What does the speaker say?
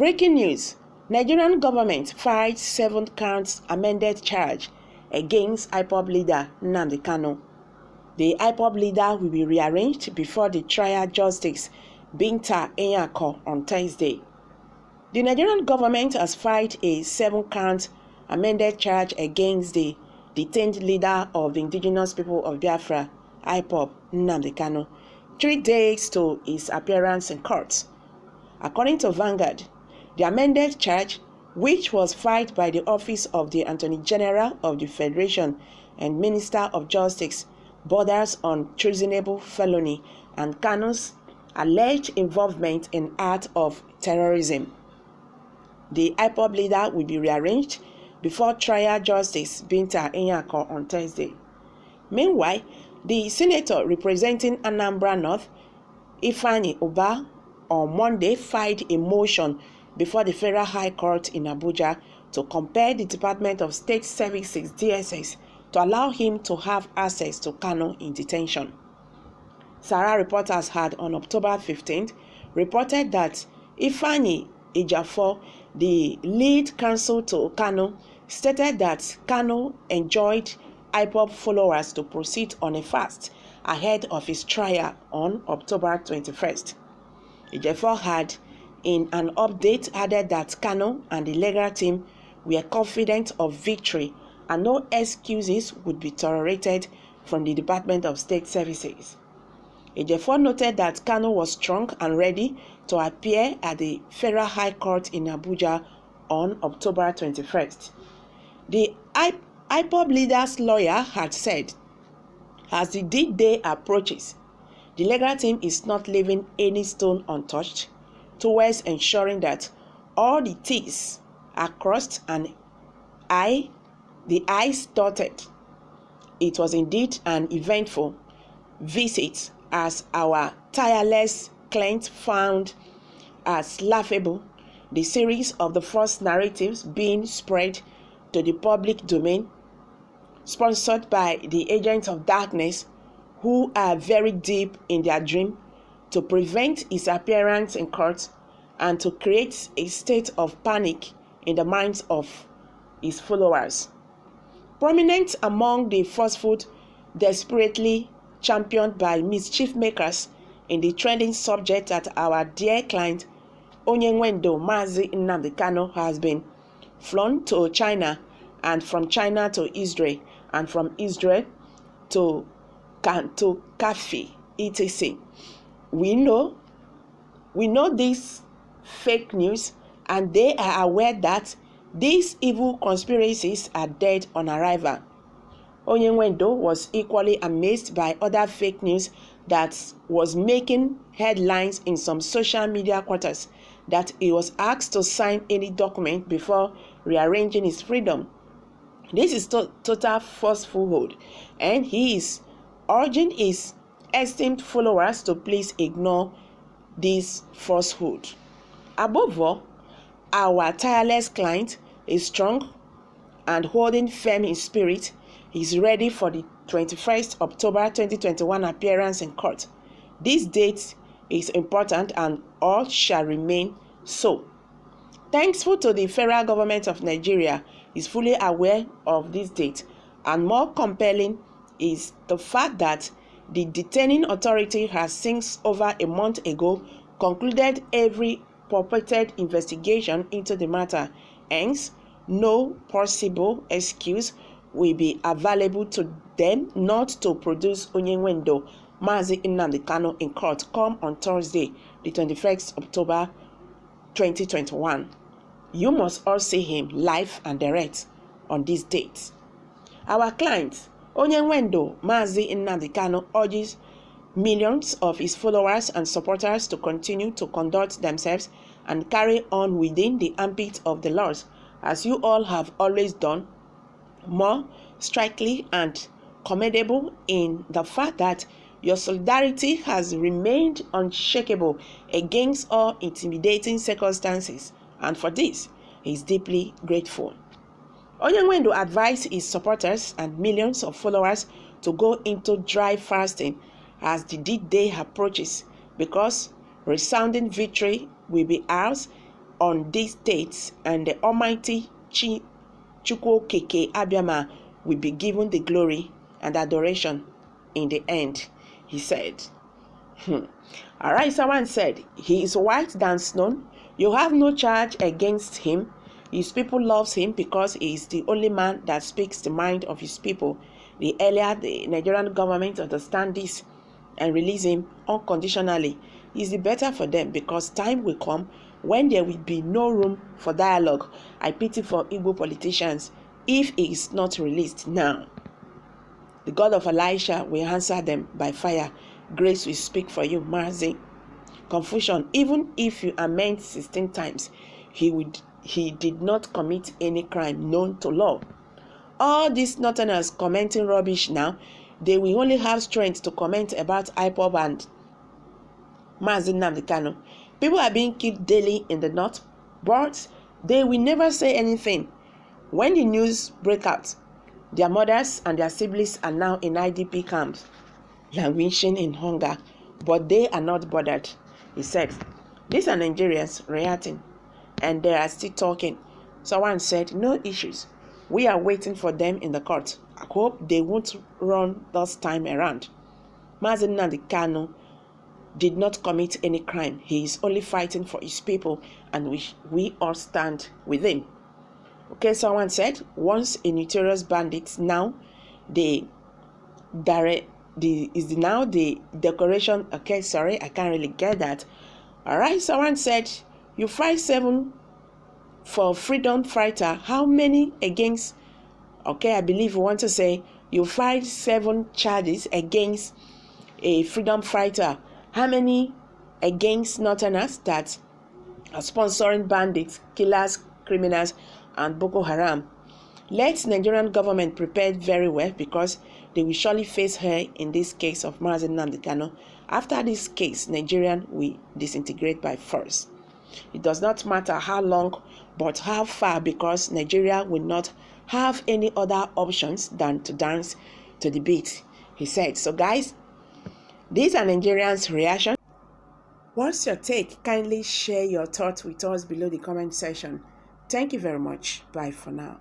Breaking news: Nigerian government files 7 counts amended charge against IPOB leader Nnamdi Kanu. The IPOB leader will be rearranged before the trial Justice Binta Nyako on Thursday. The Nigerian government has filed a 7-count amended charge against the detained leader of the indigenous people of Biafra, IPOB, Nnamdi Kanu, 3 days to his appearance in court. According to Vanguard, the amended charge, which was filed by the Office of the Attorney General of the Federation and Minister of Justice, borders on treasonable felony and Kanu's alleged involvement in acts of terrorism. The IPOB leader will be rearranged before trial Justice Binta Nyako on Thursday. Meanwhile, the senator representing Anambra North, Ifeanyi Ubah, on Monday filed a motion before the Federal High Court in Abuja to compel the Department of State Services (DSS) to allow him to have access to Kanu in detention. Sarah reporters had on October 15th reported that Ifeanyi Ejiofor, the lead counsel to Kanu, stated that Kanu enjoined IPOB followers to proceed on a fast ahead of his trial on October 21st. Ejiofor had, in an update, added that Kanu and the legal team were confident of victory and no excuses would be tolerated from the Department of State Services. Ejiofor noted that Kanu was strong and ready to appear at the Federal High Court in Abuja on October 21st. The IPOB leader's lawyer had said, as the D-Day approaches, the legal team is not leaving any stone untouched towards ensuring that all the T's are crossed and the I's dotted. It was indeed an eventful visit, as our tireless client found as laughable the series of the false narratives being spread to the public domain, sponsored by the agents of darkness who are very deep in their dream to prevent his appearance in court and to create a state of panic in the minds of his followers. Prominent among the falsehood desperately championed by mischief makers in the trending subject that our dear client Onyenwendo Mazi Nnamdi Kanu has been flown to China, and from China to Israel, and from Israel to Cafe, etc. We know this fake news, and they are aware that these evil conspiracies are dead on arrival. Onyenwendo was equally amazed by other fake news that was making headlines in some social media quarters, that he was asked to sign any document before rearranging his freedom. This is total falsehood, and he is urging his esteemed followers to please ignore this falsehood. Above all, our tireless client is strong and holding firm in spirit. He is ready for the 21st October 2021 appearance in court. This date is important and all shall remain so. Thankful to the federal government of Nigeria is fully aware of this date, and more compelling is the fact that the detaining authority has since over a month ago concluded every purported investigation into the matter. Hence, no possible excuse will be available to them not to produce Onyenwendo Mazi Nnamdi Kanu in court come on Thursday, the 21st October 2021. You must all see him live and direct on this date. Our client, Onyenwendo Mazi Nnamdi Kanu, urges millions of his followers and supporters to continue to conduct themselves and carry on within the ambit of the laws, as you all have always done, more strikingly and commendable in the fact that your solidarity has remained unshakable against all intimidating circumstances, and for this, he is deeply grateful. Onyenwendo advised his supporters and millions of followers to go into dry fasting as the D-Day approaches, because resounding victory will be ours on these dates, and the Almighty Chukwu Keke Abiyama will be given the glory and adoration in the end, he said. Alright, someone said, he is white than snow. You have no charge against him. His people loves him because he is the only man that speaks the mind of his people. The earlier the Nigerian government understand this and release him unconditionally, is the better for them, because time will come when there will be no room for dialogue. I pity for Igbo politicians if he is not released now. The God of Elisha will answer them by fire. Grace will speak for you, Marzi. Confusion, even if you amend 16 times, he did not commit any crime known to law. All these northerners commenting rubbish now, they will only have strength to comment about IPOB and Nnamdi Kanu. People are being killed daily in the north, but they will never say anything. When the news break out, their mothers and their siblings are now in IDP camps, languishing in hunger, but they are not bothered, he said. These are Nigerians reacting, and they are still talking. Someone said, no issues. We are waiting for them in the court. I hope they won't run this time around. Nnamdi Kanu did not commit any crime. He is only fighting for his people, and we all stand with him. Okay, someone said, once a notorious bandit, now the decoration. Okay, sorry, I can't really get that. Alright, someone said, you fight 7 for freedom fighter. How many against? Okay, I believe you want to say you fight 7 charges against a freedom fighter. How many against northerners that are sponsoring bandits, killers, criminals, and Boko Haram? Let Nigerian government prepare very well, because they will surely face her in this case of Nnamdi Kanu. After this case, Nigerian will disintegrate by force. It does not matter how long, but how far, because Nigeria will not have any other options than to dance to the beat, he said. So guys, these are Nigerians' reaction. What's your take? Kindly share your thoughts with us below the comment section. Thank you very much. Bye for now.